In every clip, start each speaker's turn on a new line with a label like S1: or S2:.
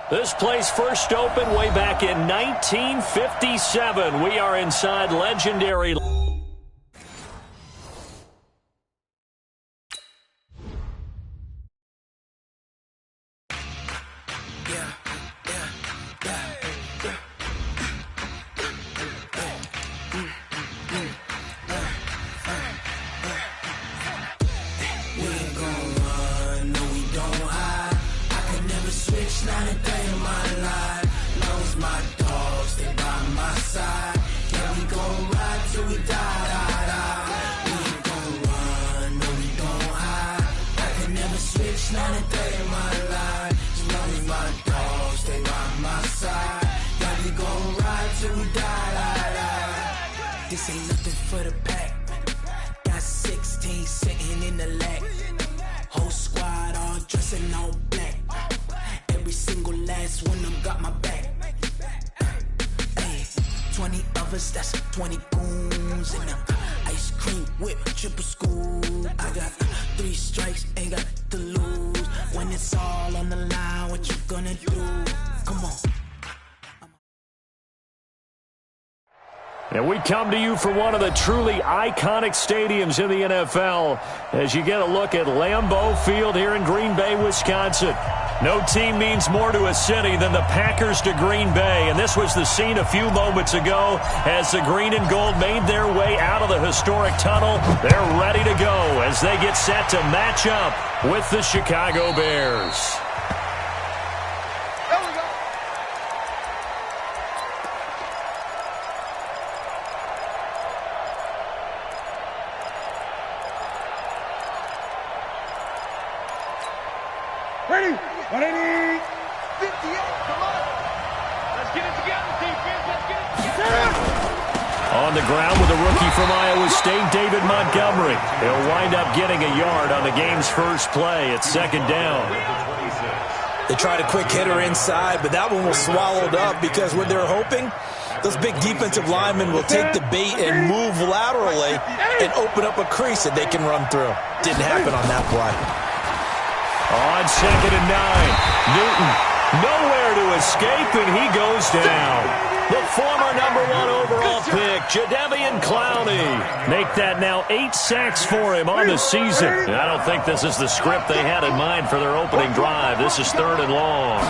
S1: This place first opened way back in 1957. We are inside legendary...
S2: This ain't nothing for the pack. Got 16 sitting in the lag. Whole squad all dressing all black. Every single last one of them got my back. Hey, 20 of us, that's 20 goons in them. Ice cream whip, triple scoop. I got 3 strikes, ain't got to lose. When it's all on the line, what you gonna do? Come on.
S1: And we come to you from one of the truly iconic stadiums in the NFL as you get a look at Lambeau Field here in Green Bay, Wisconsin. No team means more to a city than the Packers to Green Bay, and this was the scene a few moments ago as the green and gold made their way out of the historic tunnel. They're ready to go as they get set to match up with the Chicago Bears.
S3: Ready? 180. 58. Come on. Let's get it together, defense. Let's get it together.
S1: On the ground with a rookie from Iowa State, David Montgomery. He'll wind up getting a yard on the game's first play. It's second down.
S4: They tried a quick hitter inside, but that one was swallowed up because what they're hoping, those big defensive linemen will take the bait and move laterally and open up a crease that they can run through. Didn't happen on that play.
S1: On second and 9, Newton nowhere to escape, and he goes down. The former #1 overall pick, Jadeveon Clowney. Make that now 8 sacks for him on the season. I don't think this is the script they had in mind for their opening drive. This is 3rd and long.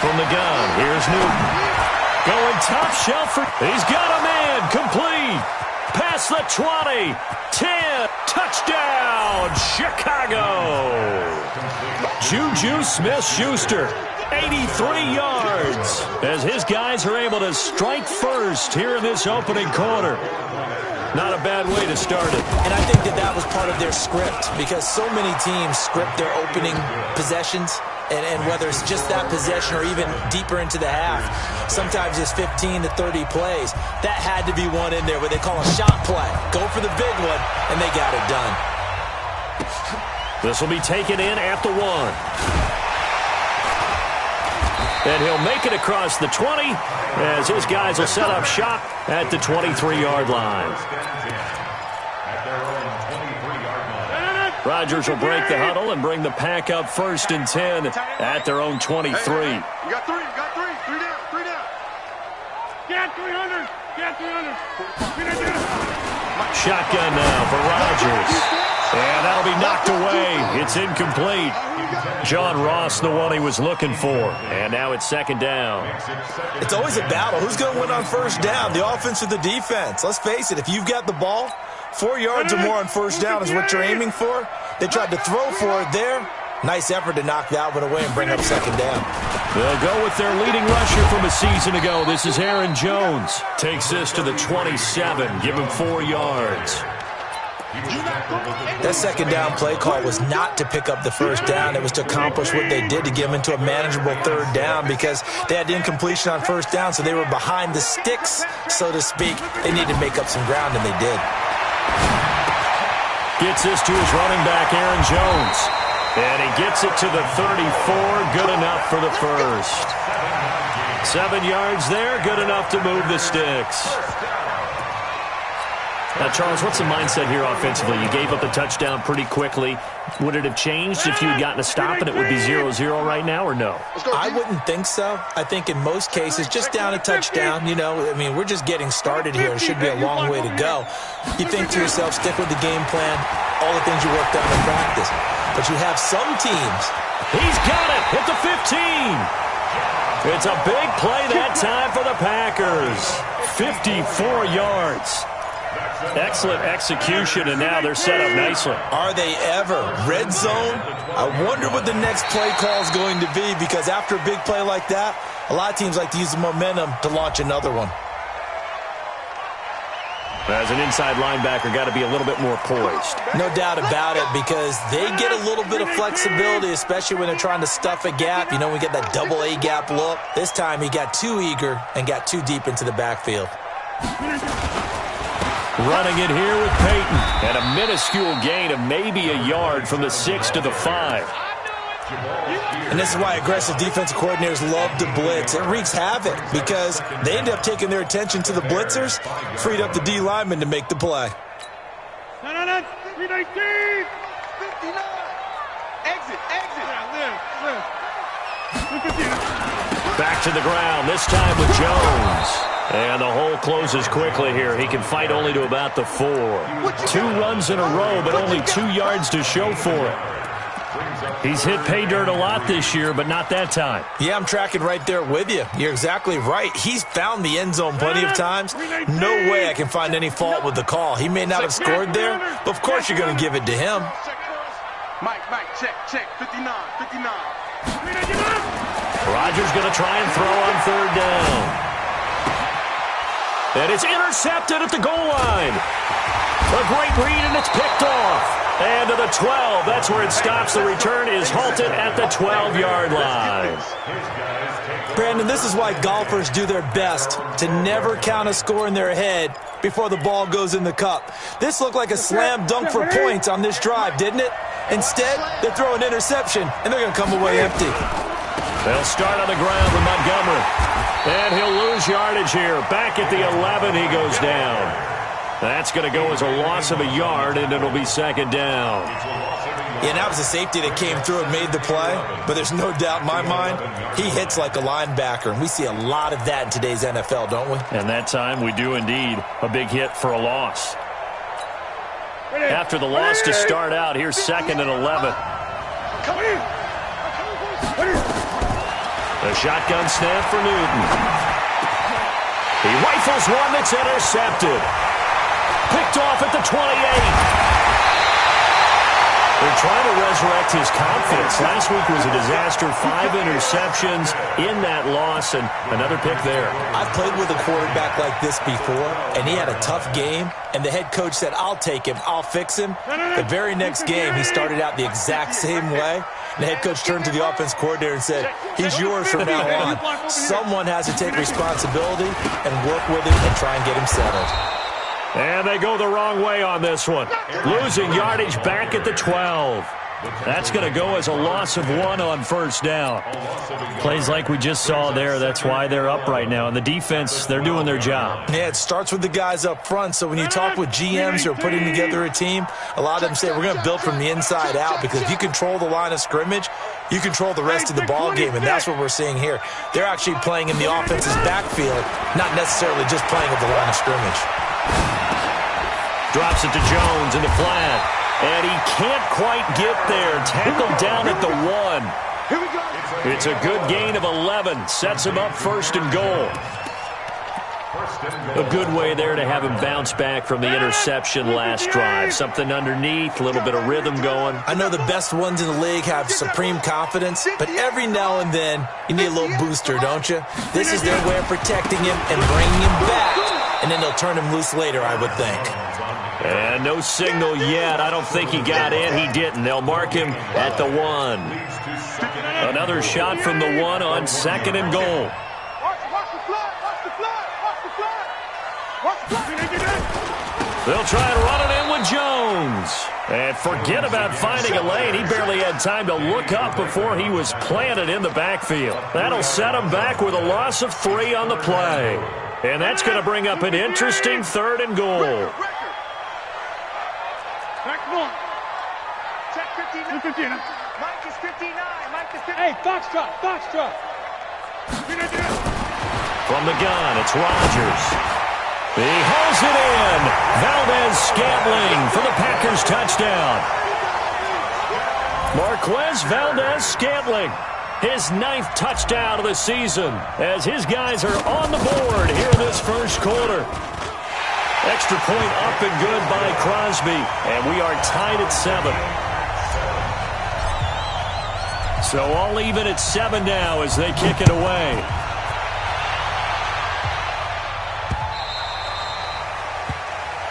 S1: From the gun, here's Newton. Going top shelf. He's got a man. Complete. Past the 20. 10. Touchdown, Chicago. Juju Smith-Schuster, 83 yards, as his guys are able to strike first here in this opening quarter. Not a bad way to start it.
S4: And I think that was part of their script, because so many teams script their opening possessions, and whether it's just that possession or even deeper into the half, sometimes it's 15 to 30 plays. That had to be one in there where they call a shot play. Go for the big one, and they got it done.
S1: This will be taken in at the 1. And he'll make it across the 20 as his guys will set up shop at the 23-yard line. Rodgers will break the huddle and bring the pack up 1st and 10 at their own 23.
S3: You got 3, you got 3. 3 down, 3 down. Get 300, get 300.
S1: Shotgun now for Rodgers. And that'll be knocked away. It's incomplete. John Ross, the one he was looking for. And now it's 2nd down.
S4: It's always a battle. Who's going to win on 1st down, the offense or the defense? Let's face it, if you've got the ball, 4 yards or more on 1st down is what you're aiming for. They tried to throw for it there. Nice effort to knock that one away and bring up 2nd down.
S1: They'll go with their leading rusher from a season ago. This is Aaron Jones. Takes this to the 27. Give him 4 yards.
S4: That 2nd down play call was not to pick up the 1st down. It was to accomplish what they did, to get them into a manageable 3rd down, because they had incompletion on 1st down, so they were behind the sticks, so to speak. They needed to make up some ground, and they did.
S1: Gets this to his running back, Aaron Jones. And he gets it to the 34. Good enough for the 1st. 7 yards there. Good enough to move the sticks. Now, Charles, what's the mindset here offensively? You gave up the touchdown pretty quickly. Would it have changed if you had gotten a stop and it would be 0-0 right now, or no?
S4: I wouldn't think so. I think in most cases, just down a touchdown, we're just getting started here. It should be a long way to go. You think to yourself, stick with the game plan, all the things you worked on in practice. But you have some teams.
S1: He's got it at the 15. It's a big play that time for the Packers. 54 yards. Excellent execution, and now they're set up nicely.
S4: Are they ever? Red zone? I wonder what the next play call is going to be, because after a big play like that, a lot of teams like to use the momentum to launch another one.
S1: As an inside linebacker, got to be a little bit more poised.
S4: No doubt about it, because they get a little bit of flexibility, especially when they're trying to stuff a gap. We get that double A gap look. This time he got too eager and got too deep into the backfield.
S1: Running it here with Peyton. And a minuscule gain of maybe a yard from the 6 to the 5.
S4: And this is why aggressive defensive coordinators love to blitz. It wreaks havoc because they end up taking their attention to the blitzers, freed up the D lineman to make the play.
S3: 319, 59. Exit.
S1: Back to the ground, this time with Jones. And the hole closes quickly here. He can fight only to about the 4. 2 runs in a row, but only 2 yards to show for it. He's hit pay dirt a lot this year, but not that time.
S4: Yeah, I'm tracking right there with you. You're exactly right. He's found the end zone plenty of times. No way I can find any fault with the call. He may not have scored there, but of course you're going to give it to him.
S3: Mike, check. 59.
S1: Rodgers going to try and throw on 3rd down. And it's intercepted at the goal line. A great read, and it's picked off. And to the 12. That's where it stops. The return is halted at the 12-yard line.
S4: Brandon, this is why golfers do their best to never count a score in their head before the ball goes in the cup. This looked like a slam dunk for points on this drive, didn't it? Instead, they throw an interception, and they're going to come away empty.
S1: They'll start on the ground with Montgomery. And he'll lose yardage here. Back at the 11, he goes down. That's going to go as a loss of a yard, and it'll be 2nd down.
S4: Yeah, and that was a safety that came through and made the play. But there's no doubt in my mind, he hits like a linebacker. And we see a lot of that in today's NFL, don't we?
S1: And that time we do indeed. A big hit for a loss. After the loss to start out, here's 2nd and 11. The shotgun snap for Newton. He rifles one that's intercepted. Picked off at the 28. They're trying to resurrect his confidence. Last week was a disaster. 5 interceptions in that loss, and another pick there.
S4: I've played with a quarterback like this before, and he had a tough game, and the head coach said, I'll take him, I'll fix him. The very next game, he started out the exact same way. The head coach turned to the offense coordinator and said, he's yours from now on. Someone has to take responsibility and work with him and try and get him settled.
S1: And they go the wrong way on this one. Losing yardage back at the 12. That's going to go as a loss of 1 on 1st down. Plays like we just saw there. That's why they're up right now. And the defense, they're doing their job.
S4: Yeah, it starts with the guys up front. So when you talk with GMs who are putting together a team, a lot of them say we're going to build from the inside out, because if you control the line of scrimmage, you control the rest of the ball game, and that's what we're seeing here. They're actually playing in the offense's backfield, not necessarily just playing at the line of scrimmage.
S1: Drops it to Jones in the flat. And he can't quite get there. Tackled down at the 1. It's a good gain of 11. Sets him up 1st and goal. A good way there to have him bounce back from the interception last drive. Something underneath, a little bit of rhythm going.
S4: I know the best ones in the league have supreme confidence, but every now and then you need a little booster, don't you? This is their way of protecting him and bringing him back, and then they'll turn him loose later, I would think.
S1: And no signal yet. I don't think he got in. He didn't. They'll mark him at the 1. Another shot from the 1 on 2nd and goal. They'll try and run it in with Jones. And forget about finding a lane. He barely had time to look up before he was planted in the backfield. That'll set him back with a loss of 3 on the play. And that's going to bring up an interesting 3rd and goal.
S3: on. Check 59. 15. Mike is 59. Mike is 59. Hey, Foxtrot. Foxtrot.
S1: From the gun, it's Rodgers. He hauls it in. Valdez-Scantling for the Packers touchdown. Marquez Valdez-Scantling, his 9th touchdown of the season, as his guys are on the board here in this first quarter. Extra point up and good by Crosby, and we are tied at 7. So all even at 7 now as they kick it away.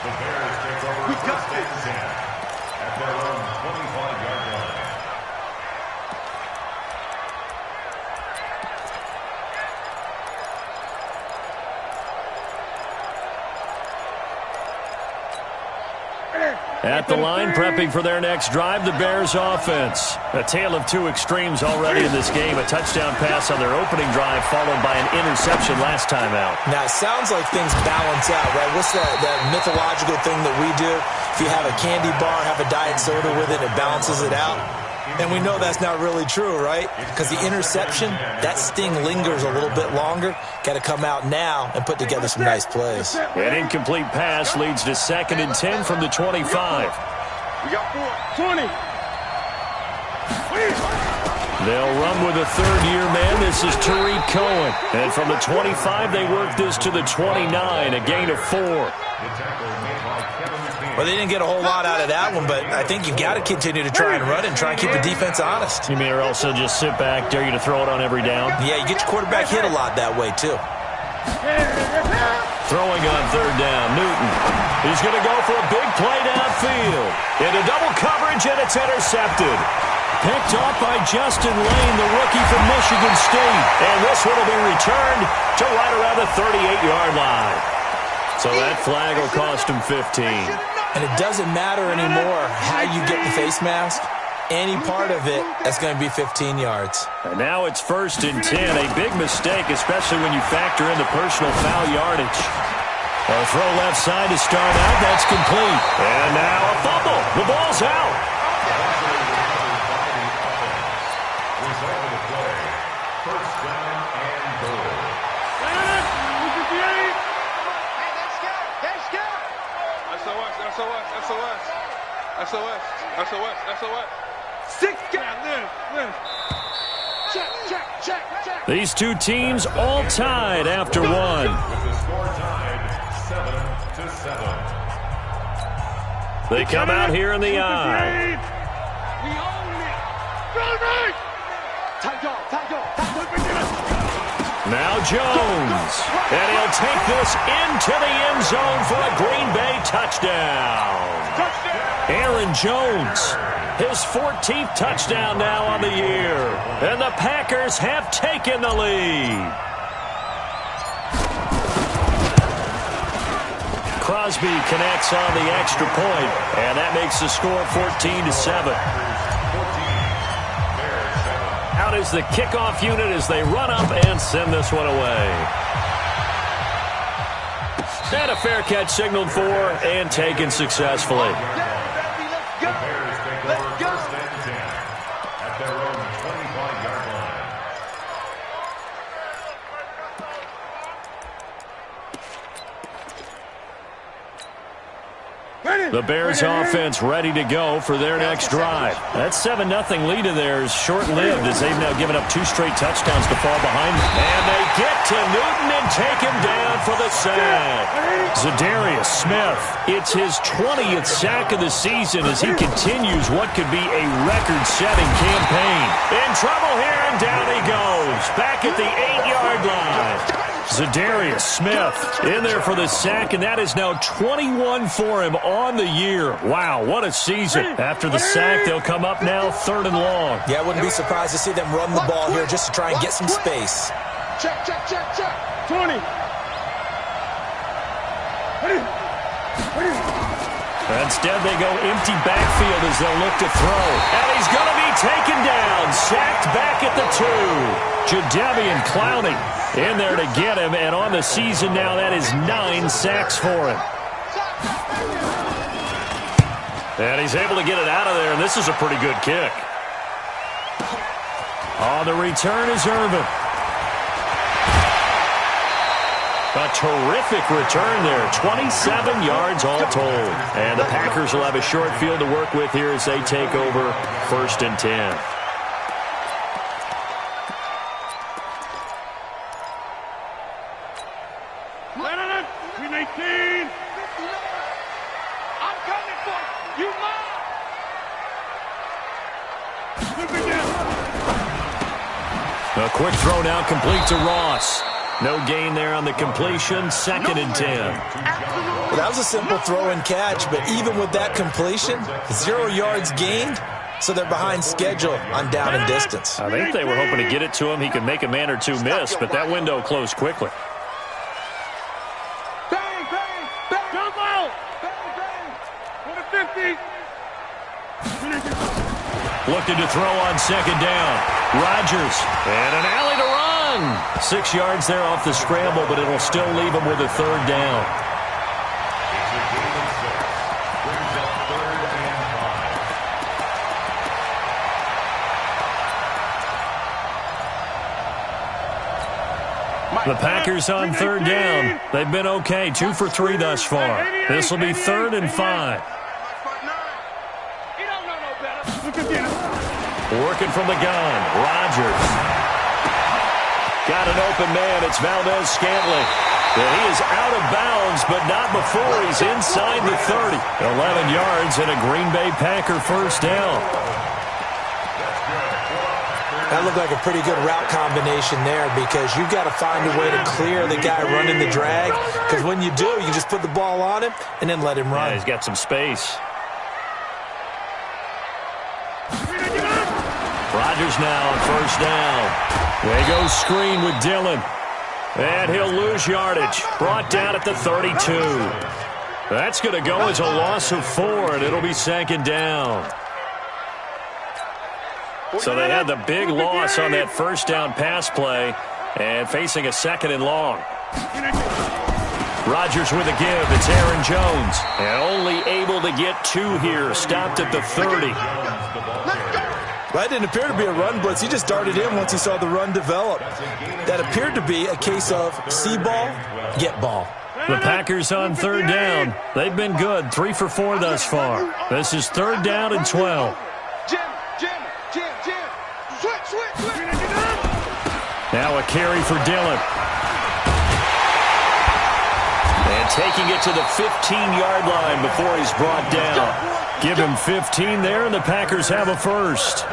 S5: The Bears take over first and 10 at their own 25-yard line.
S1: At the line, prepping for their next drive, the Bears offense. A tale of two extremes already in this game. A touchdown pass on their opening drive, followed by an interception last time out.
S4: Now, it sounds like things balance out, right? What's that mythological thing that we do? If you have a candy bar, have a diet soda with it, it balances it out. And we know that's not really true, right? Because the interception, that sting lingers a little bit longer. Got to come out now and put together some nice plays.
S1: An incomplete pass leads to 2nd and 10 from the 25.
S3: We got 4. 20.
S1: They'll run with a third-year man. This is Tariq Cohen. And from the 25, they work this to the 29, a gain of 4.
S4: Well, they didn't get a whole lot out of that one, but I think you've got to continue to try and run and try and keep the defense honest.
S1: You mean or also just sit back, dare you to throw it on every down?
S4: Yeah, you get your quarterback hit a lot that way, too.
S1: Throwing on 3rd down, Newton. He's going to go for a big play downfield. Into double coverage, and it's intercepted. Picked off by Justin Lane, the rookie from Michigan State. And this one will be returned to right around the 38-yard line. So that flag will cost him 15.
S4: And it doesn't matter anymore how you get the face mask. Any part of it, that's going to be 15 yards.
S1: And now it's 1st and 10. A big mistake, especially when you factor in the personal foul yardage. A throw left side to start out. That's complete. And now a fumble. The ball's out.
S3: SOS. 6 guys. Check.
S1: These two teams all tied after one.
S5: With the score tied 7-7.
S1: They come out here in the eye.
S3: We own it.
S1: Now Jones. And he'll take this into the end zone for a Green Bay touchdown. Aaron Jones, his 14th touchdown now on the year. And the Packers have taken the lead. Crosby connects on the extra point, and that makes the score 14-7. Out is the kickoff unit as they run up and send this one away. And a fair catch signaled for and taken successfully.
S5: The Bears take over 1st and 10 at their own 25-yard line.
S1: The Bears offense ready to go for their next drive. That 7-0 lead of theirs short-lived as they've now given up 2 straight touchdowns to fall behind. And they get to Newton and take him down for the sack. Zadarius Smith, it's his 20th sack of the season as he continues what could be a record-setting campaign. In trouble here, and down he goes. Back at the 8-yard line. Zadarius Smith in there for the sack, and that is now 21 for him on the year. Wow, what a season. After the sack, they'll come up now 3rd and long.
S4: Yeah, I wouldn't be surprised to see them run the ball here just to try and get some space.
S3: Check. 20.
S1: Instead, they go empty backfield as they'll look to throw. And he's going to be taken down, sacked back at the 2. Jadeveon Clowney in there to get him, and on the season now, that is 9 sacks for him. And he's able to get it out of there, and this is a pretty good kick. On the return is Irvin. A terrific return there. 27 yards all told. And the Packers will have a short field to work with here as they take over 1st and 10. A quick throw now complete to Ross. No gain there on the completion. 2nd and 10.
S4: Well, that was a simple throw and catch, but even with that completion, 0 yards gained, so they're behind schedule on down and distance.
S1: I think they were hoping to get it to him. He could make a man or two miss, but that window closed quickly.
S3: Bang, bang, bang. Jump out. Bang, bang. For the 50.
S1: Looking to throw on 2nd down. Rodgers. And an alley to run. 6 yards there off the scramble, but it'll still leave him with a 3rd down.
S5: It's a gain of 6. Brings up 3rd and 5.
S1: The Packers on 3rd down. They've been okay. 2 for 3 thus far. This will be 3rd and 5. Working from the gun. Rodgers. Got an open man. It's Valdez-Scantling. And he is out of bounds, but not before he's inside the 30. 11 yards and a Green Bay Packer 1st down.
S4: That looked like a pretty good route combination there because you've got to find a way to clear the guy running the drag, because when you do, you just put the ball on him and then let him run.
S1: Yeah, he's got some space. Rodgers now on 1st down. They go screen with Dillon. And he'll lose yardage. Brought down at the 32. That's going to go as a loss of 4, and it'll be 2nd down. So they had the big loss on that 1st down pass play and facing a 2nd and long. Rodgers with a give. It's Aaron Jones. And only able to get 2 here. Stopped at the 30.
S4: That didn't appear to be a run blitz. He just darted in once he saw the run develop. That appeared to be a case of see ball, get ball.
S1: The Packers on 3rd down. They've been good. 3 for 4 thus far. This is 3rd down and 12. Now a carry for Dillon. And taking it to the 15-yard line before he's brought down. Give him 15 there, and the Packers have a 1st.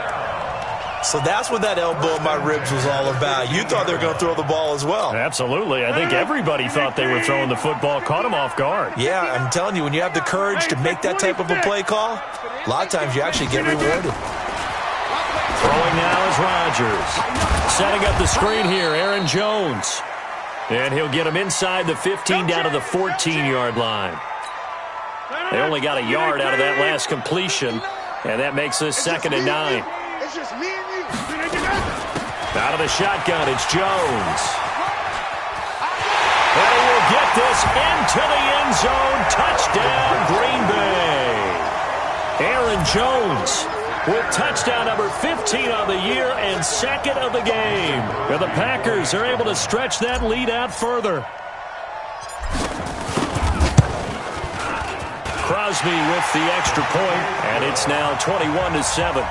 S4: So that's what that elbow in my ribs was all about. You thought they were going to throw the ball as well.
S1: Absolutely. I think everybody thought they were throwing the football. Caught him off guard.
S4: Yeah, I'm telling you, when you have the courage to make that type of a play call, a lot of times you actually get rewarded.
S1: Throwing now is Rodgers. Setting up the screen here, Aaron Jones. And he'll get him inside the 15 down to the 14-yard line. They only got a yard out of that last completion, and that makes this 2nd and 9.
S3: It's just me and you.
S1: Out of the shotgun, it's Jones. And he will get this into the end zone. Touchdown, Green Bay. Aaron Jones with touchdown number 15 on the year and 2nd of the game. And the Packers are able to stretch that lead out further. Crosby with the extra point, and it's now 21-7.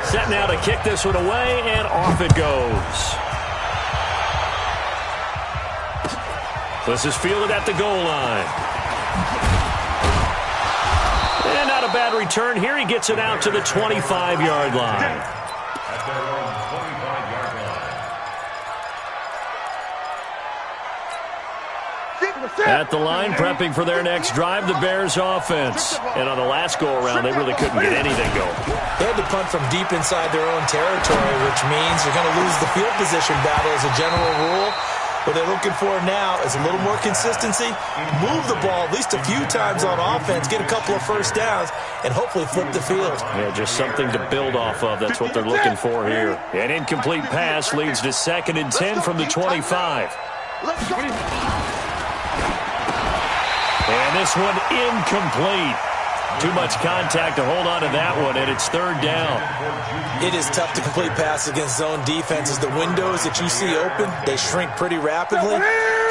S1: Set now to kick this one away, and off it goes. This is fielded at the goal line. And not a bad return here. He gets it out to the 25-yard line.
S5: At their own 25-yard line.
S1: At the line, prepping for their next drive, the Bears offense. And on the last go-around, they really couldn't get anything going.
S4: They had to punt from deep inside their own territory, which means you're going to lose the field position battle as a general rule. What they're looking for now is a little more consistency, move the ball at least a few times on offense, get a couple of 1st downs, and hopefully flip the field.
S1: Yeah, just something to build off of. That's what they're looking for here. An incomplete pass leads to 2nd and 10 from the 25.
S3: Let's go.
S1: And this one incomplete. Too much contact to hold on to that one, and it's third down.
S4: It is tough to complete passes against zone defenses. The windows that you see open, they shrink pretty rapidly.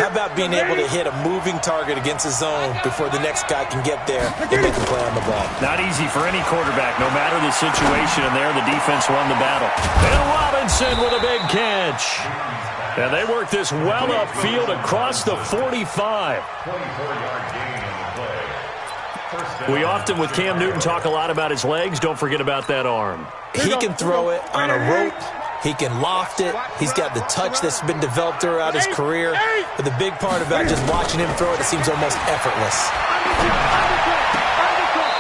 S4: How about being able to hit a moving target against a zone before the next guy can get there and make a play on the ball?
S1: Not easy for any quarterback, no matter the situation, and there the defense won the battle. And Robinson with a big catch. And they work this well upfield across the 45.
S5: 24-yard gain in the play.
S1: We often, with Cam Newton, talk a lot about his legs. Don't forget about that arm.
S4: He can throw it on a rope. He can loft it. He's got the touch that's been developed throughout his career. But the big part about just watching him throw it seems almost effortless.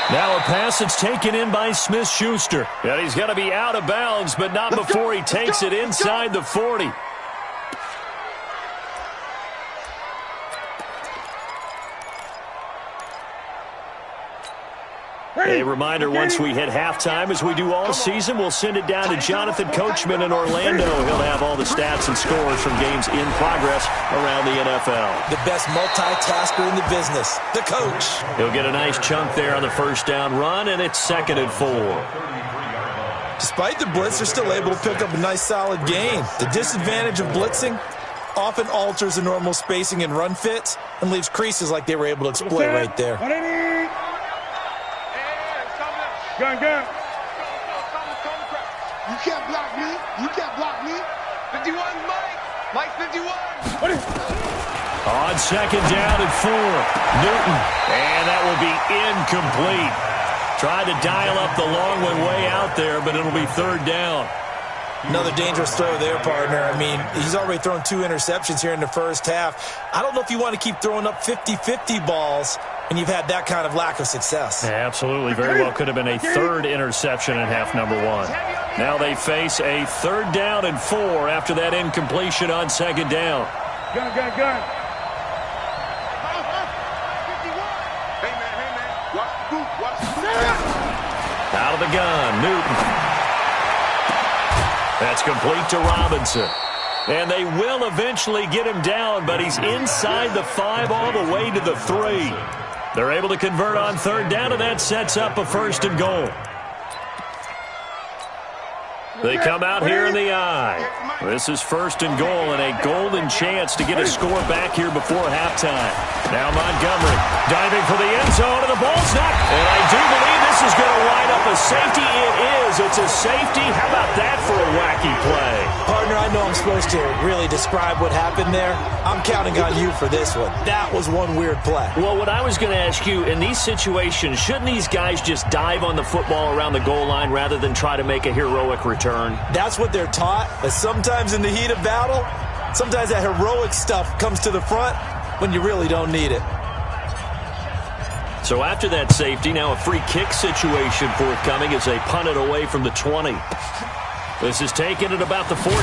S1: Now a pass that's taken in by Smith-Schuster. And he's going to be out of bounds, but not before he takes it inside the 40. A reminder, once we hit halftime, as we do all season, we'll send it down to Jonathan Coachman in Orlando. He'll have all the stats and scores from games in progress around the NFL.
S4: The best multitasker in the business, the coach.
S1: He'll get a nice chunk there on the first down run, and it's 2nd and 4.
S4: Despite the blitz, they're still able to pick up a nice solid gain. The disadvantage of blitzing often alters the normal spacing and run fits and leaves creases like they were able to exploit right there.
S3: Gun. You
S6: can't block me. You can't block me.
S3: 51, Mike. Mike 51.
S1: On 2nd down and 4. Newton. And that will be incomplete. Tried to dial up the long one way out there, but it'll be 3rd down.
S4: Another dangerous throw there, partner. I mean, he's already thrown 2 interceptions here in the first half. I don't know if you want to keep throwing up 50-50 balls when you've had that kind of lack of success.
S1: Yeah, absolutely. Very well could have been a 3rd interception in half number 1. Now they face a 3rd down and 4 after that incompletion on 2nd down.
S3: Gun. Hey, man. Watch the boot.
S1: Out of the gun, Newton. That's complete to Robinson. And they will eventually get him down, but he's inside the 5 all the way to the 3. They're able to convert on 3rd down, and that sets up a 1st and goal. They come out here in the eye. This is 1st and goal and a golden chance to get a score back here before halftime. Now Montgomery diving for the end zone, and the ball's knocked. And I do believe this is going to line up a safety. It is. It's a safety. How about that for a wacky play?
S4: Partner, I know I'm supposed to really describe what happened there. I'm counting on you for this one. That was one weird play.
S1: Well, what I was going to ask you, in these situations, shouldn't these guys just dive on the football around the goal line rather than try to make a heroic return?
S4: That's what they're taught, but sometimes in the heat of battle, sometimes that heroic stuff comes to the front when you really don't need it.
S1: So after that safety, now a free kick situation forthcoming as they punt it away from the 20. This is taken at about the 14.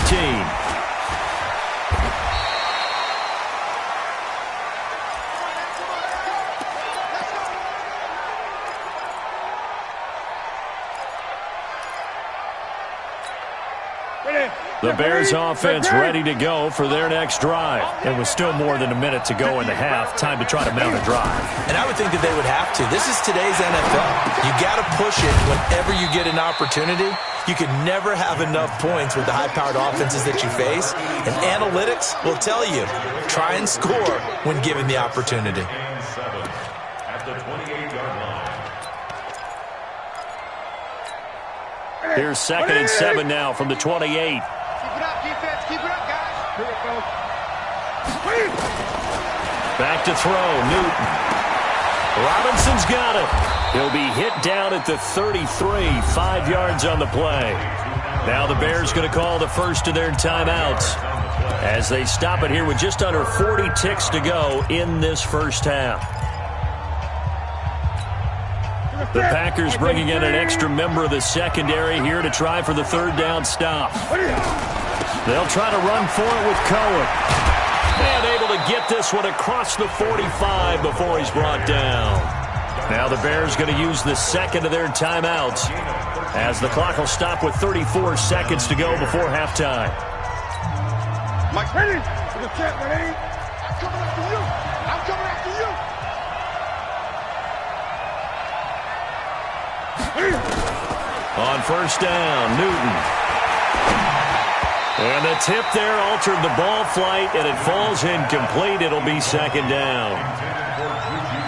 S1: The Bears offense ready to go for their next drive. And with still more than a minute to go in the half, time to try to mount a drive.
S4: And I would think that they would have to. This is today's NFL. You got to push it whenever you get an opportunity. You can never have enough points with the high-powered offenses that you face. And analytics will tell you, try and score when given the opportunity.
S5: At the 28-yard line.
S1: Here's 2nd and 7 now from the 28.
S3: Keep it up, defense. Keep it up, guys. Here it goes.
S1: Back to throw, Newton. Robinson's got it. He'll be hit down at the 33, 5 yards on the play. Now the Bears going to call the first of their timeouts as they stop it here with just under 40 ticks to go in this first half. The Packers bringing in an extra member of the secondary here to try for the 3rd down stop. They'll try to run for it with Cohen. And able to get this one across the 45 before he's brought down. Now the Bears going to use the second of their timeouts as the clock will stop with 34 seconds to go before halftime.
S3: Mike, ready? I'm coming after you. I'm coming after you.
S1: On first down, Newton. And the tip there altered the ball flight, and it falls incomplete. It'll be second down.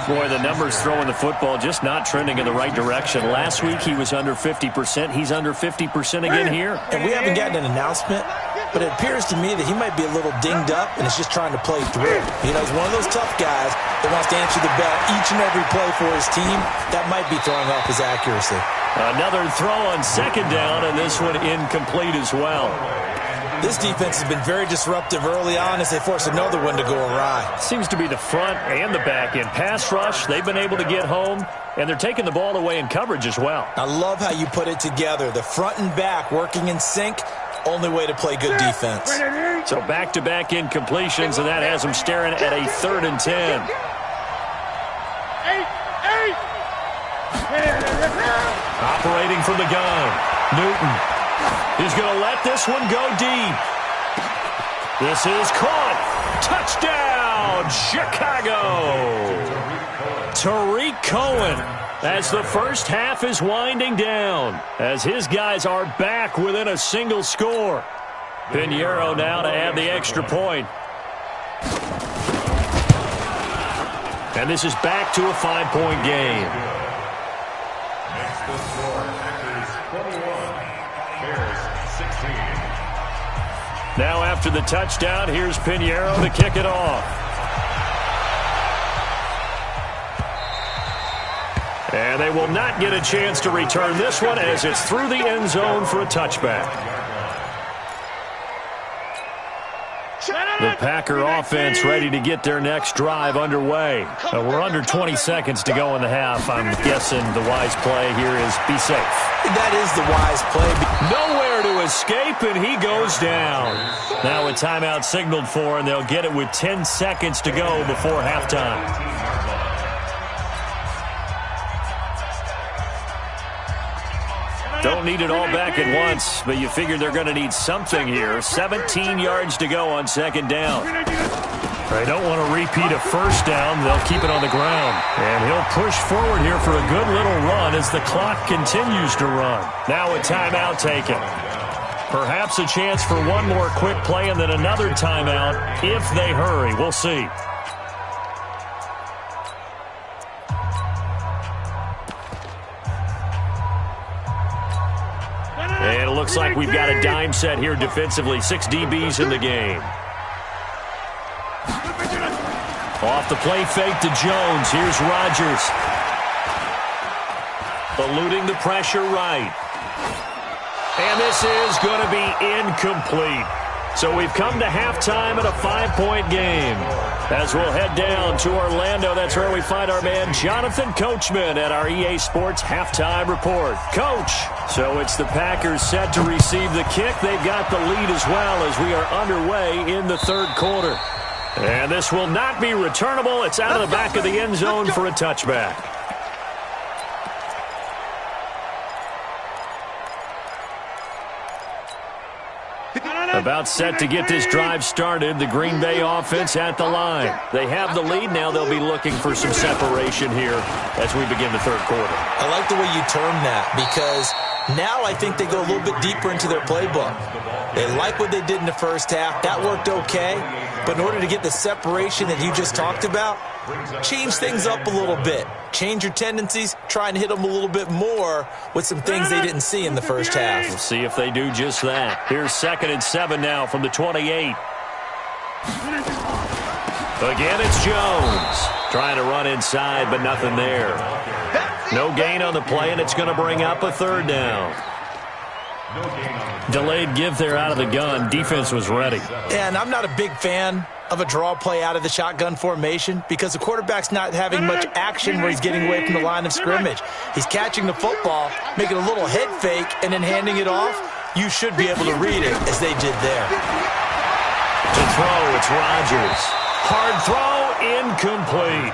S1: Boy, the numbers throwing the football just not trending in the right direction. Last week he was under 50%. He's under 50% again here.
S4: And we haven't gotten an announcement, but it appears to me that he might be a little dinged up and is just trying to play through. You know, he's one of those tough guys that wants to answer the bell each and every play for his team. That might be throwing off his accuracy.
S1: Another throw on second down, and this one incomplete as well.
S4: This defense has been very disruptive early on as they force another one to go awry.
S1: Seems to be the front and the back end. Pass rush, they've been able to get home, and they're taking the ball away in coverage as well.
S4: I love how you put it together. The front and back working in sync, only way to play good defense.
S1: So back-to-back incompletions, and that has them staring at a 3rd and 10. Operating from the gun, Newton. He's going to let this one go deep. This is caught. Touchdown, Chicago. Tariq Cohen, as the first half is winding down, as his guys are back within a single score. Pinheiro now to add the extra point. And this is back to a 5-point game.
S5: Makes the score Packers 21, Bears 16.
S1: Now after the touchdown, here's Pinheiro to kick it off. And they will not get a chance to return this one as it's through the end zone for a touchback. The Packer offense ready to get their next drive underway. We're under 20 seconds to go in the half. I'm guessing the wise play here is be safe.
S4: That is the wise play.
S1: Nowhere to escape, and he goes down. Now a timeout signaled for, and they'll get it with 10 seconds to go before halftime. Don't need it all back at once, but you figure they're going to need something here. 17 yards to go on second down. They don't want to repeat a first down. They'll keep it on the ground. And he'll push forward here for a good little run as the clock continues to run. Now a timeout taken. Perhaps a chance for one more quick play and then another timeout if they hurry. We'll see. And it looks like we've got a dime set here defensively. 6 DBs in the game. Off the play fake to Jones. Here's Rodgers. Eluding the pressure right. And this is going to be incomplete. So we've come to halftime in a 5-point game. As we'll head down to Orlando, that's where we find our man Jonathan Coachman at our EA Sports Halftime Report. Coach, so it's the Packers set to receive the kick. They've got the lead as well as we are underway in the third quarter. And this will not be returnable. It's out of the back of the end zone for a touchback. About set to get this drive started. The Green Bay offense at the line. They have the lead. Now they'll be looking for some separation here as we begin the third quarter.
S4: I like the way you term that because now I think they go a little bit deeper into their playbook. They like what they did in the first half. That worked okay. But in order to get the separation that you just talked about, change things up a little bit. Change your tendencies. Try and hit them a little bit more with some things they didn't see in the first half.
S1: We'll see if they do just that. Here's 2nd and 7 now from the 28. Again, it's Jones. Trying to run inside, but nothing there. No gain on the play, and it's going to bring up a 3rd down. Delayed give there out of the gun. Defense was ready.
S4: And I'm not a big fan of a draw play out of the shotgun formation because the quarterback's not having much action where he's getting away from the line of scrimmage. He's catching the football, making a little head fake, and then handing it off. You should be able to read it as they did there.
S1: To throw, it's Rodgers. Hard throw, incomplete.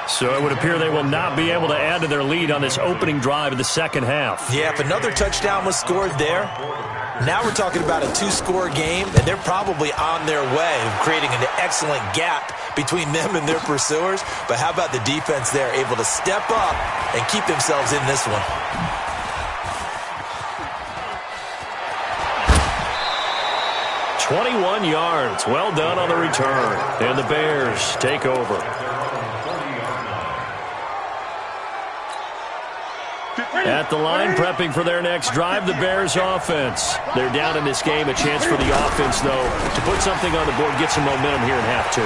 S1: So it would appear they will not be able to add to their lead on this opening drive of the second half.
S4: Yeah, if another touchdown was scored there, now we're talking about a 2-score game, and they're probably on their way of creating an excellent gap between them and their pursuers. But how about the defense there, able to step up and keep themselves in this one?
S1: 21 yards. Well done on the return. And the Bears take over. At the line, prepping for their next drive, the Bears offense. They're down in this game. A chance for the offense, though, to put something on the board, get some momentum here in half two.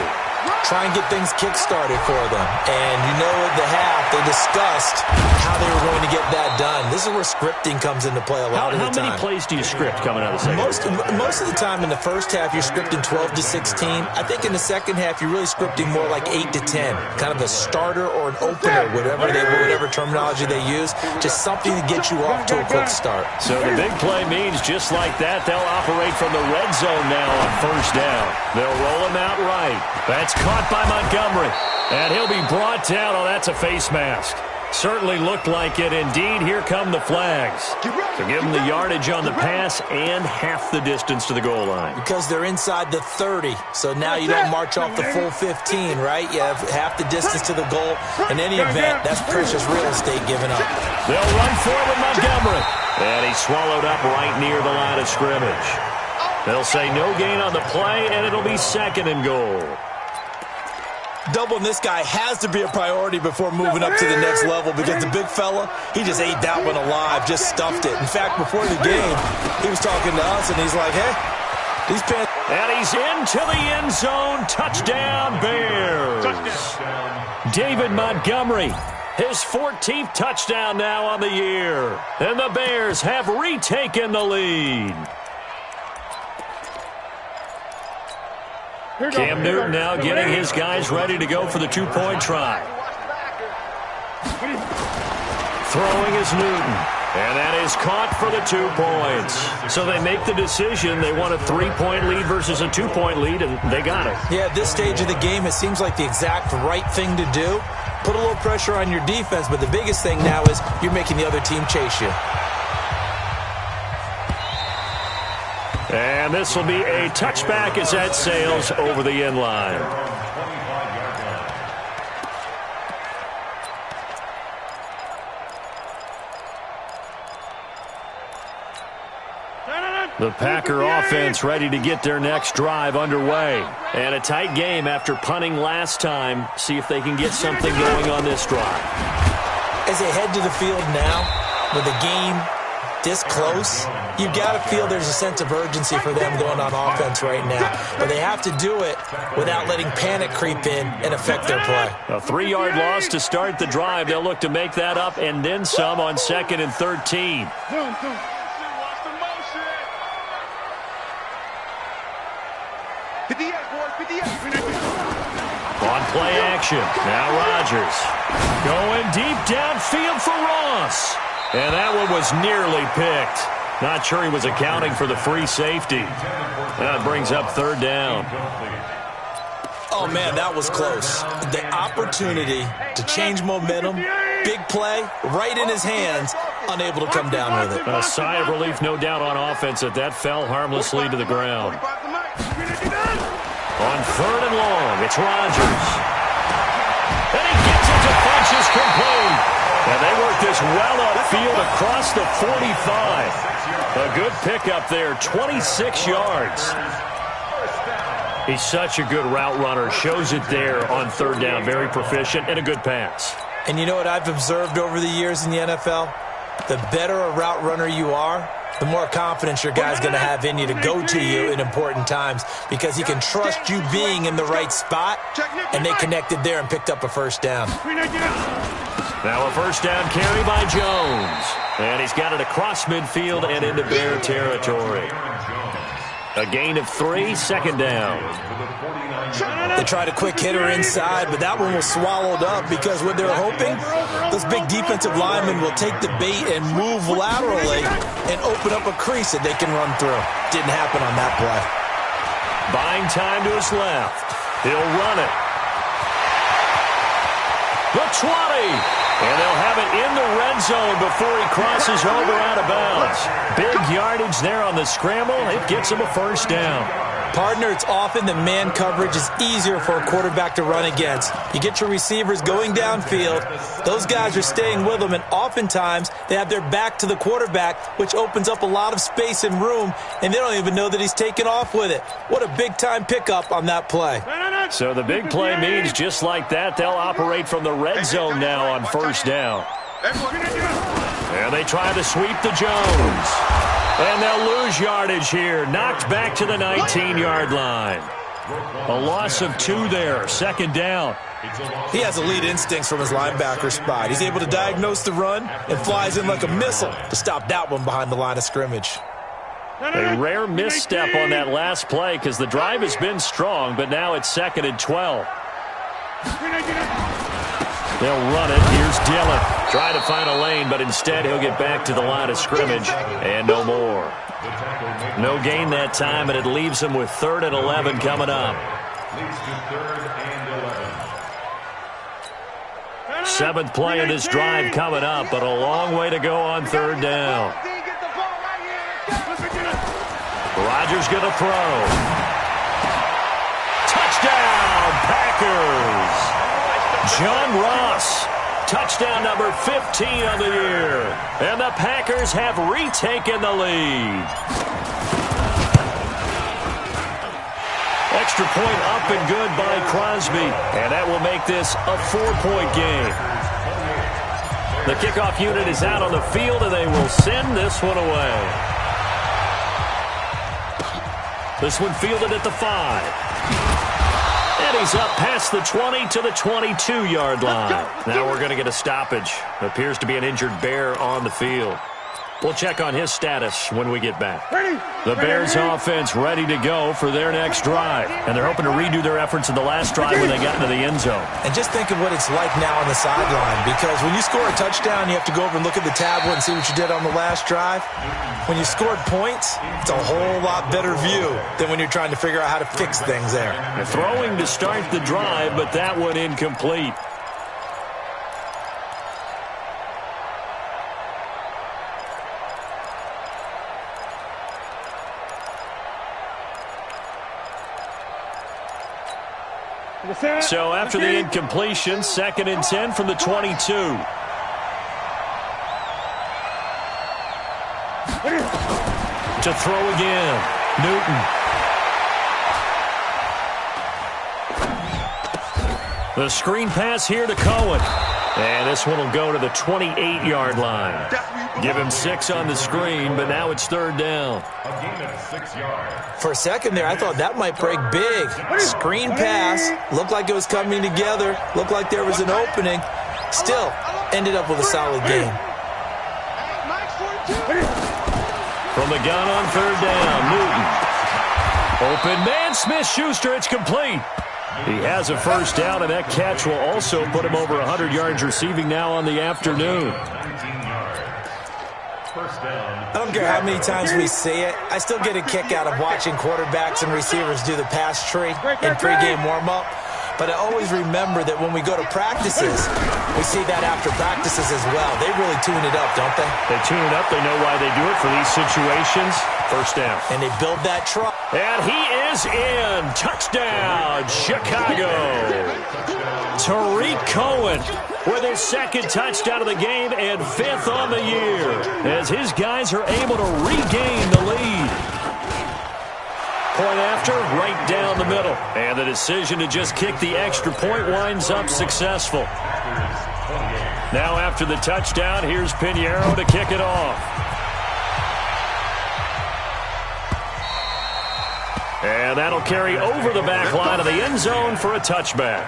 S4: Try and get things kick-started for them. And you know at the half, they discussed how they were going to get that done. This is where scripting comes into play a lot of the time.
S1: How many plays do you script coming out of the second?
S4: Most of the time in the first half, you're scripting 12 to 16. I think in the second half, you're really scripting more like 8 to 10. Kind of a starter or an opener, whatever terminology they use. Just something to get you off to a quick start.
S1: So the big play means just like that, they'll operate from the red zone now on first down. They'll roll him out right. That's caught by Montgomery. And he'll be brought down. Oh, that's a face mask. Certainly looked like it. Indeed, here come the flags. To give them the yardage on the pass and half the distance to the goal line.
S4: Because they're inside the 30, so now you don't march off the full 15, right? You have half the distance to the goal. In any event, that's precious real estate given up.
S1: They'll run forward Montgomery. And he's swallowed up right near the line of scrimmage. They'll say no gain on the play, and it'll be second and goal.
S4: Doubling this guy has to be a priority before moving up to the next level because the big fella, he just ate that one alive, just stuffed it. In fact, before the game, he was talking to us, and he's like, hey, these pants.
S1: And he's into the end zone. Touchdown, Bears. David Montgomery, his 14th touchdown now on the year. And the Bears have retaken the lead. Cam Newton now getting his guys ready to go for the two-point try. Throwing is Newton. And that is caught for the 2 points. So they make the decision. They want a 3-point lead versus a 2-point lead, and they got it.
S4: Yeah, at this stage of the game, it seems like the exact right thing to do. Put a little pressure on your defense, but the biggest thing now is you're making the other team chase you.
S1: And this will be a touchback as that sails over the end line. The Packer offense ready to get their next drive underway. And a tight game after punting last time. See if they can get something going on this drive.
S4: As they head to the field now, with the game this close, you've got to feel there's a sense of urgency for them going on offense right now. But they have to do it without letting panic creep in and affect their play.
S1: A 3-yard loss to start the drive. They'll look to make that up and then some on 2nd and 13. On play action, now Rodgers. Going deep downfield for Ross. And that one was nearly picked. Not sure he was accounting for the free safety. That brings up 3rd down.
S4: Oh, man, that was close. The opportunity to change momentum, big play, right in his hands, unable to come down with it.
S1: A sigh of relief, no doubt, on offense that fell harmlessly to the ground. On 3rd and long, it's Rodgers. And he gets it to Funchess complete. And they work this well upfield across the 45. A good pickup there, 26 yards. He's such a good route runner. Shows it there on 3rd down. Very proficient and a good pass.
S4: And you know what I've observed over the years in the NFL? The better a route runner you are, the more confidence your guy's going to have in you to go to you in important times because he can trust you being in the right spot, and they connected there and picked up a 1st down.
S1: Now a 1st down carry by Jones. And he's got it across midfield and into Bear territory. A gain of 3, 2nd down.
S4: They tried a quick hitter inside, but that one was swallowed up because what they're hoping, those big defensive linemen will take the bait and move laterally and open up a crease that they can run through. Didn't happen on that play.
S1: Buying time to his left. He'll run it. The 20. And they'll have it in the red zone before he crosses over out of bounds. Big yardage there on the scramble. It gets him a 1st down.
S4: Partner, it's often that man coverage is easier for a quarterback to run against. You get your receivers going downfield. Those guys are staying with them, and oftentimes they have their back to the quarterback, which opens up a lot of space and room, and they don't even know that he's taken off with it. What a big-time pickup on that play.
S1: So the big play means just like that, they'll operate from the red zone now on first down. And they try to sweep to Jones. And they'll lose yardage here. Knocked back to the 19-yard line. A loss of 2 there. Second down.
S4: He has elite instincts from his linebacker spot. He's able to diagnose the run and flies in like a missile to stop that one behind the line of scrimmage.
S1: A rare misstep on that last play because the drive has been strong, but now it's 2nd and 12. They'll run it. Here's Dillon. Trying to find a lane, but instead he'll get back to the line of scrimmage. And no more. No gain that time, and it leaves him with 3rd and 11 coming up.
S5: Leads to 3rd and 11.
S1: 7th play of this drive coming up, but a long way to go on 3rd down. Rodgers going to throw. Touchdown, Packers! John Ross, touchdown number 15 of the year. And the Packers have retaken the lead. Extra point up and good by Crosby. And that will make this a 4-point game. The kickoff unit is out on the field, and they will send this one away. This one fielded at the 5. And he's up past the 20 to the 22-yard line. Now we're going to get a stoppage. Appears to be an injured Bear on the field. We'll check on his status when we get back. The Bears offense ready to go for their next drive. And they're hoping to redo their efforts in the last drive when they got into the end zone.
S4: And just think of what it's like now on the sideline, because when you score a touchdown, you have to go over and look at the tablet and see what you did on the last drive. When you scored points, it's a whole lot better view than when you're trying to figure out how to fix things there.
S1: And throwing to start the drive, but that one incomplete. So after the incompletion, 2nd and 10 from the 22. To throw again, Newton. The screen pass here to Cohen. And this one will go to the 28-yard line. Give him 6 on the screen, but now it's 3rd down.
S5: A gain of 6 yards.
S4: For a second there, I thought that might break big. Screen pass. Looked like it was coming together. Looked like there was an opening. Still, ended up with a solid game.
S1: From the gun on 3rd down, Newton. Open man, Smith-Schuster, it's complete. He has a first down, and that catch will also put him over 100 yards receiving now on the afternoon.
S5: 19 yards. First down.
S4: I don't care how many times we see it. I still get a kick out of watching quarterbacks and receivers do the pass tree in pregame warm-up. But I always remember that when we go to practices, we see that after practices as well. They really tune it up, don't they?
S1: They tune it up. They know why they do it for these situations. First down.
S4: And they build that truck.
S1: And he is in. Touchdown, Chicago. Tariq Cohen with his 2nd touchdown of the game and 5th on the year as his guys are able to regain the lead. Point after, right down the middle. And the decision to just kick the extra point winds up successful. Now after the touchdown, here's Pinheiro to kick it off. And that'll carry over the back line of the end zone for a touchback.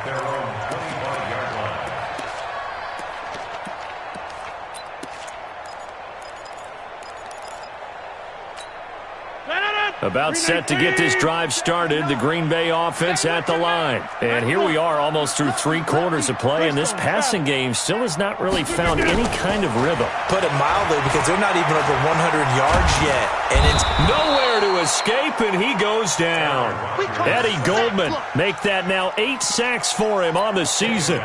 S1: About set to get this drive started, the Green Bay offense at the line. And here we are almost through 3 quarters of play, and this passing game still has not really found any kind of rhythm.
S4: Put it mildly, because they're not even over 100 yards yet. And it's
S1: nowhere to escape, and he goes down. Eddie Goldman make that now 8 sacks for him on the season.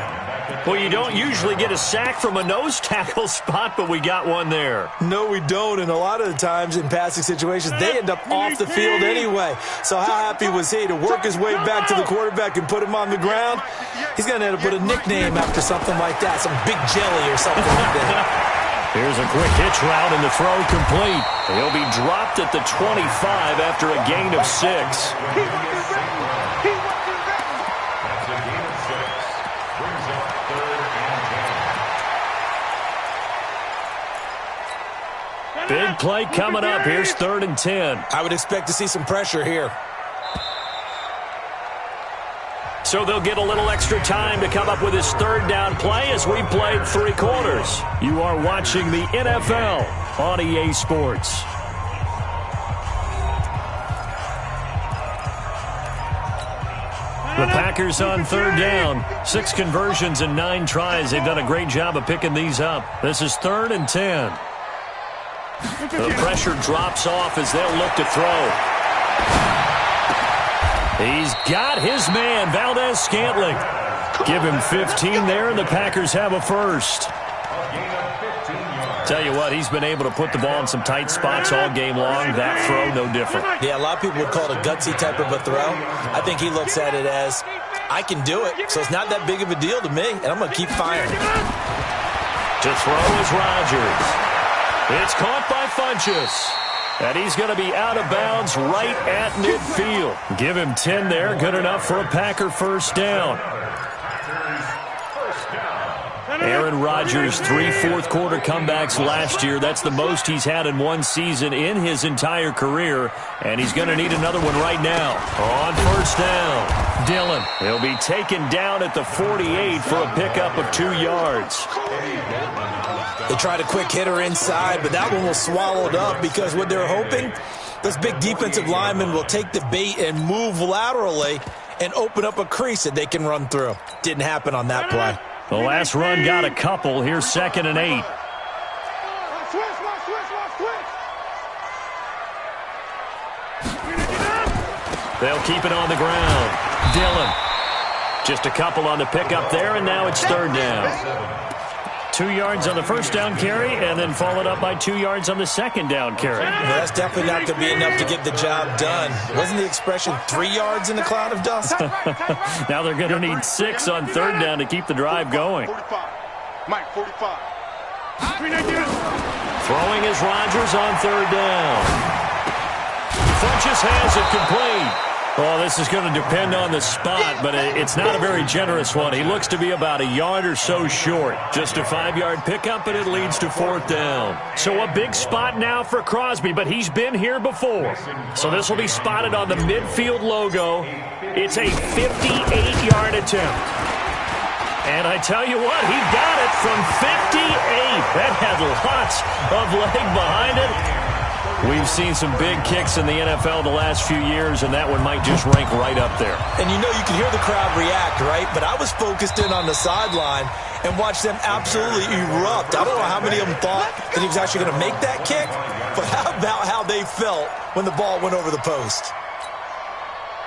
S1: Well, you don't usually get a sack from a nose tackle spot, but we got one there.
S4: No, we don't, and a lot of the times in passing situations, they end up off the field anyway. So how happy was he to work his way back to the quarterback and put him on the ground? He's going to end up with a nickname after something like that, some big jelly or something like that.
S1: Here's a quick hitch route, and the throw complete. He'll be dropped at the 25 after a gain of 6.
S5: That's a gain of 6. Brings up 3rd and 10.
S1: Big play coming up. Here's 3rd and 10.
S4: I would expect to see some pressure here.
S1: So they'll get a little extra time to come up with his 3rd down play as we played 3 quarters. You are watching the NFL on EA Sports. The Packers on 3rd down. 6 conversions and 9 tries. They've done a great job of picking these up. This is 3rd and 10. The pressure drops off as they'll look to throw. He's got his man, Valdez-Scantling. Give him 15 there, and the Packers have a first. Tell you what, he's been able to put the ball in some tight spots all game long. That throw, no different.
S4: Yeah, a lot of people would call it a gutsy type of a throw. I think he looks at it as, I can do it, so it's not that big of a deal to me, and I'm going to keep firing.
S1: To throw is Rodgers. It's caught by Funchess. And he's going to be out of bounds right at midfield. Give him 10 there. Good enough for a Packer first down. Aaron Rodgers, 3 fourth-quarter comebacks last year. That's the most he's had in one season in his entire career. And he's going to need another one right now. On first down, Dillon. He'll be taken down at the 48 for a pickup of 2 yards.
S4: They tried a quick hitter inside, but that one was swallowed up because what they're hoping, those big defensive linemen will take the bait and move laterally and open up a crease that they can run through. Didn't happen on that play.
S1: The last run got a couple. Here's 2nd and 8. They'll keep it on the ground. Dillon. Just a couple on the pickup there, and now it's 3rd down. 2 yards on the first down carry, and then followed up by 2 yards on the second down carry.
S4: Well, that's definitely not going to be enough to get the job done. Wasn't the expression 3 yards in a cloud of dust?
S1: Now they're going to need 6 on 3rd down to keep the drive going.
S6: 45. Mike, 45.
S1: Throwing is Rodgers on 3rd down. Funchess has it complete. Well, this is going to depend on the spot, but it's not a very generous one. He looks to be about a yard or so short. Just a 5-yard pickup, and it leads to 4th down. So a big spot now for Crosby, but he's been here before. So this will be spotted on the midfield logo. It's a 58-yard attempt. And I tell you what, he got it from 58. That had lots of leg behind it. We've seen some big kicks in the NFL the last few years, and that one might just rank right up there.
S4: And you know you can hear the crowd react, right? But I was focused in on the sideline and watched them absolutely erupt. I don't know how many of them thought that he was actually going to make that kick, but how about how they felt when the ball went over the post?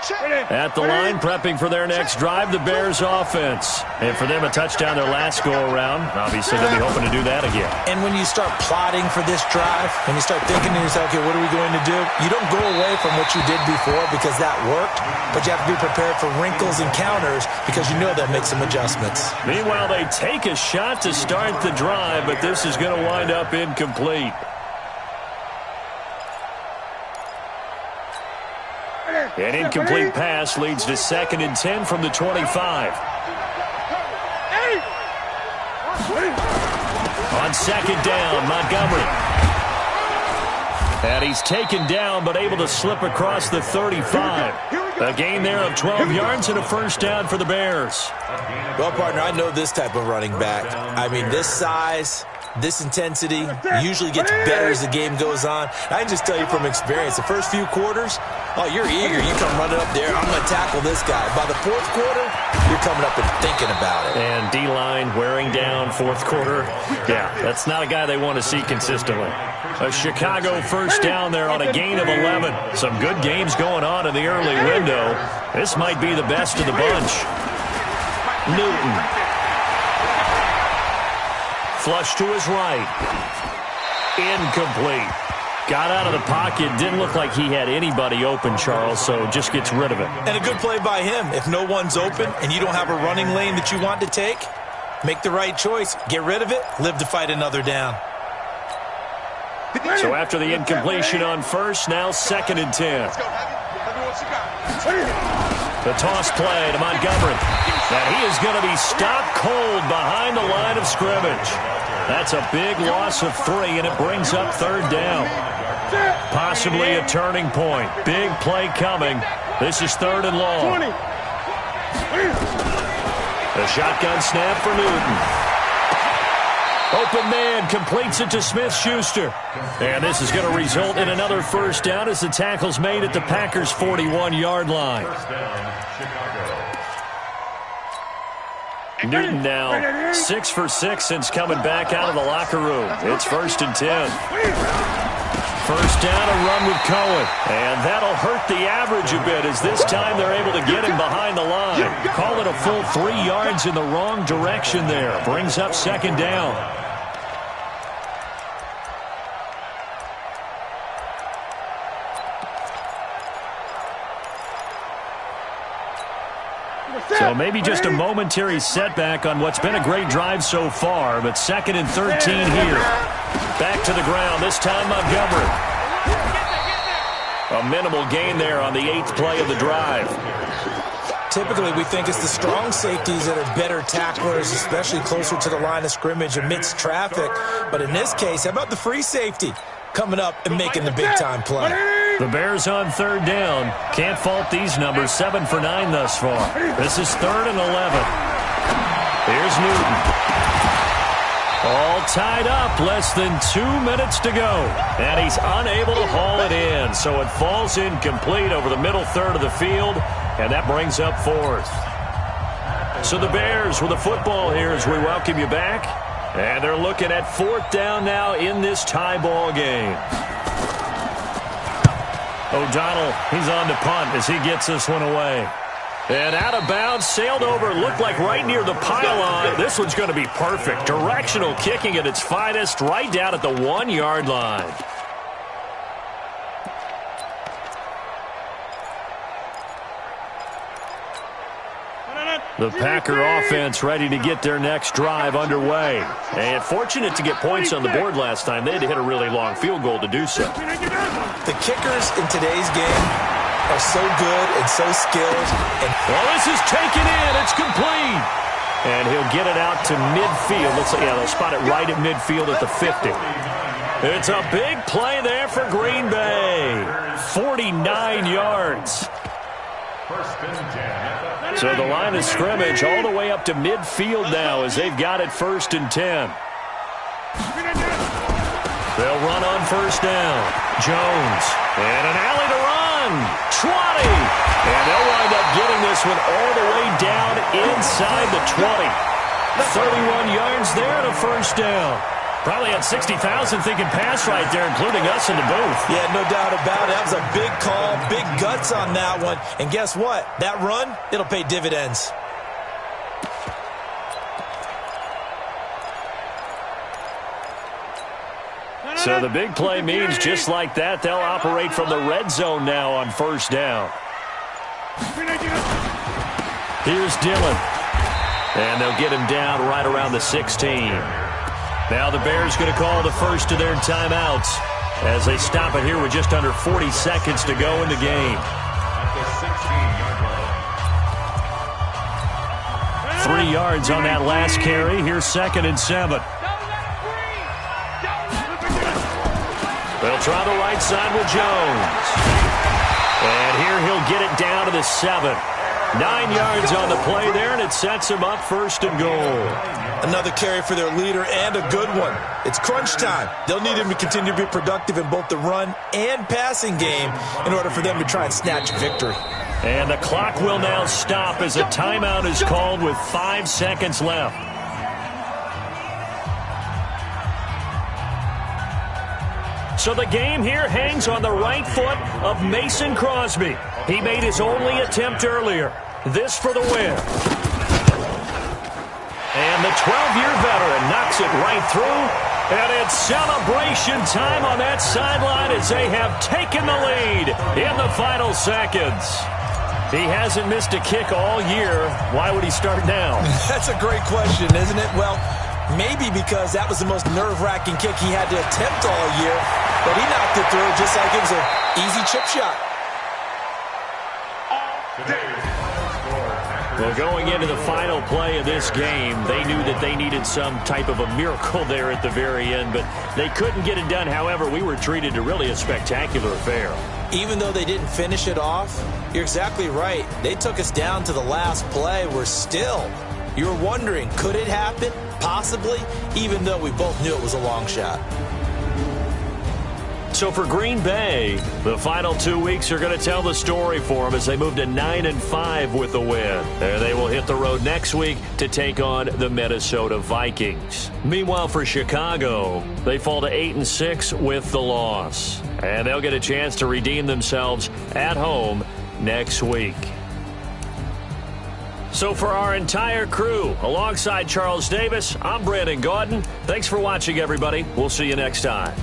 S1: At the line, prepping for their next drive, the Bears offense. And for them, a touchdown their last go-around. Obviously, they'll be hoping to do that again.
S4: And when you start plotting for this drive, when you start thinking to yourself, okay, what are we going to do? You don't go away from what you did before because that worked, but you have to be prepared for wrinkles and counters because you know they'll make some adjustments.
S1: Meanwhile, they take a shot to start the drive, but this is going to wind up incomplete. An incomplete pass leads to 2nd and 10 from the 25. On 2nd down, Montgomery. And he's taken down, but able to slip across the 35. A gain there of 12 yards and a first down for the Bears.
S4: Well, partner, I know this type of running back. I mean, this size, this intensity usually gets better as the game goes on. I can just tell you from experience, the first few quarters, oh, you're eager. You come running up there, I'm going to tackle this guy. By the 4th quarter, you're coming up and thinking about it.
S1: And D-line wearing down 4th quarter. Yeah, that's not a guy they want to see consistently. A Chicago first down there on a gain of 11. Some good games going on in the early window. This might be the best of the bunch. Newton. Flush to his right. Incomplete. Got out of the pocket. Didn't look like he had anybody open, Charles, so just gets rid of it.
S4: And a good play by him. If no one's open and you don't have a running lane that you want to take, make the right choice. Get rid of it. Live to fight another down.
S1: So after the incompletion on first, now 2nd and 10. The toss play to Montgomery. And he is going to be stopped cold behind the line of scrimmage. That's a big loss of 3, and it brings up 3rd down. Possibly a turning point. Big play coming. This is 3rd and long. The shotgun snap for Newton. Open man completes it to Smith-Schuster. And this is going to result in another first down as the tackle's made at the Packers' 41-yard line. Newton now 6 for 6 since coming back out of the locker room. It's 1st and 10. First down, a run with Cohen. And that'll hurt the average a bit as this time they're able to get him behind the line. Call it a full 3 yards in the wrong direction there. Brings up 2nd down. So maybe just a momentary setback on what's been a great drive so far, but 2nd and 13 here. Back to the ground, this time Montgomery. A minimal gain there on the 8th play of the drive.
S4: Typically, we think it's the strong safeties that are better tacklers, especially closer to the line of scrimmage amidst traffic. But in this case, how about the free safety coming up and making the big-time play?
S1: The Bears on 3rd down. Can't fault these numbers. 7 for 9 thus far. This is 3rd and 11. Here's Newton. All tied up. Less than 2 minutes to go. And he's unable to haul it in. So it falls incomplete over the middle third of the field. And that brings up 4th. So the Bears with the football here as we welcome you back. And they're looking at 4th down now in this tie ball game. O'Donnell, he's on to punt as he gets this one away. And out of bounds, sailed over, looked like right near the pylon. This one's going to be perfect. Directional kicking at its finest, right down at the 1-yard line. The Packer offense ready to get their next drive underway. And fortunate to get points on the board last time. They had to hit a really long field goal to do so.
S4: The kickers in today's game are so good and so skilled.
S1: Well, this is taken in. It's complete. And he'll get it out to midfield. Looks like, yeah, they'll spot it right at midfield at the 50. It's a big play there for Green Bay. 49 yards. So the line of scrimmage all the way up to midfield now as they've got it 1st and 10. They'll run on 1st down. Jones. And an alley to run. 20. And they'll wind up getting this one all the way down inside the 20. 31 yards there and a 1st down. Probably had 60,000 thinking pass right there, including us in the booth.
S4: Yeah, no doubt about it. That was a big call, big guts on that one. And guess what? That run, it'll pay dividends.
S1: So the big play means just like that, they'll operate from the red zone now on 1st down. Here's Dillon. And they'll get him down right around the 16. Now the Bears going to call the first of their timeouts as they stop it here with just under 40 seconds to go in the game. 3 yards on that last carry. Here's 2nd and 7. They'll try the right side with Jones. And here he'll get it down to the 7. 9 yards on the play there, and it sets him up 1st and goal.
S4: Another carry for their leader and a good one. It's crunch time. They'll need him to continue to be productive in both the run and passing game in order for them to try and snatch victory.
S1: And the clock will now stop as a timeout is called with 5 seconds left. So the game here hangs on the right foot of Mason Crosby. He made his only attempt earlier. This for the win. And the 12-year veteran knocks it right through. And it's celebration time on that sideline as they have taken the lead in the final seconds. He hasn't missed a kick all year. Why would he start now?
S4: That's a great question, isn't it? Well, maybe because that was the most nerve-wracking kick he had to attempt all year, but he knocked it through just like it was an easy chip shot.
S1: Well, going into the final play of this game, they knew that they needed some type of a miracle there at the very end, but they couldn't get it done. However, we were treated to really a spectacular affair.
S4: Even though they didn't finish it off, you're exactly right. They took us down to the last play. We're still, you're wondering, could it happen? Possibly, even though we both knew it was a long shot.
S1: So for Green Bay, the final 2 weeks are going to tell the story for them as they move to 9-5 with the win. And they will hit the road next week to take on the Minnesota Vikings. Meanwhile, for Chicago, they fall to 8-6 with the loss. And they'll get a chance to redeem themselves at home next week. So for our entire crew, alongside Charles Davis, I'm Brandon Gaudin. Thanks for watching, everybody. We'll see you next time.